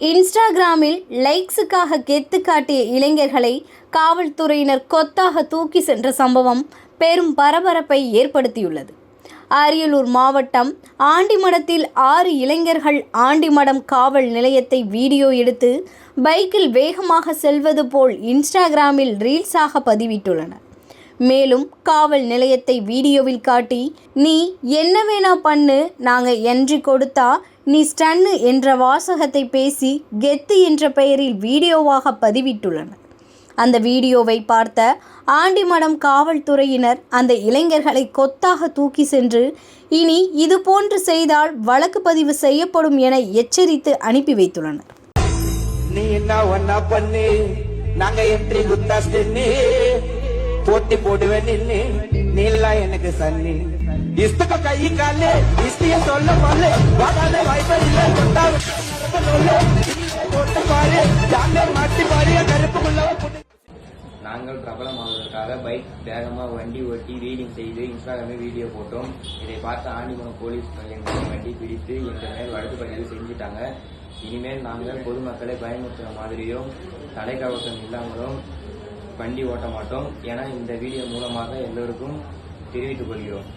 இன்ஸ்டாகிராமில் லைக்ஸுக்காக கெத்து காட்டிய இளைஞர்களை காவல்துறையினர் கொத்தாக தூக்கி சென்ற சம்பவம் பெரும் பரபரப்பை ஏற்படுத்தியுள்ளது. அரியலூர் மாவட்டம் ஆண்டிமடத்தில் 6 இளைஞர்கள் ஆண்டிமடம் காவல் நிலையத்தை வீடியோ எடுத்து பைக்கில் வேகமாக செல்வது போல் இன்ஸ்டாகிராமில் ரீல்ஸாக பதிவிட்டுள்ளனர். மேலும் காவல் நிலையத்தை வீடியோவில் காட்டி, நீ என்ன வேணா பண்ணு, நாங்கள் என்ட்ரி கொடுத்தா நீ ஸ்டன்னு என்ற வாசகத்தை பேசி கெத்து என்ற பெயரில் வீடியோவாக பதிவிட்டுள்ளனர். அந்த வீடியோவை பார்த்த ஆண்டிமடம் காவல்துறையினர் அந்த இளைஞர்களை கொத்தாக தூக்கி சென்று, இனி இது போன்று செய்தால் வழக்கு பதிவு செய்யப்படும் என எச்சரித்து அனுப்பி வைத்துள்ளனர். நீ என்ன ஒன்னா பண்ணு, நாங்க என்ட்ரி குத்தா ஸ்டன்னு போட்டி போடுவேன் நின்னு, நீலாம் எனக்கு சன்னி இஸ்துக்கு கை காலே இஸ்திய சொல்ல போல வாடாத வைபர் இல்ல கொண்டா போட்டு பாரு ஜாமே மாட்டி பாரு கருப்புக்குள்ள. நாங்கள் பிரபலமாவதற்காக பைக் வேகமாக வண்டி ஓட்டி ரீடிங் செய்து இன்ஸ்டாகிராமில் வீடியோ போட்டோம். இதை பார்த்து ஆண்டிமடம் போலீஸ் எங்கள் வண்டி பிடித்து எங்கள் மேல் வழக்கு பதிவு செஞ்சுட்டாங்க. இனிமேல் நாங்கள் பொதுமக்களை பயமுறுத்துகிற மாதிரியும் தலைக்கவசம் இல்லாமலும் வண்டி ஓட்ட மாட்டோம் என இந்த வீடியோ மூலமாக எல்லோருக்கும் தெரிவித்துக் கொள்கிறோம்.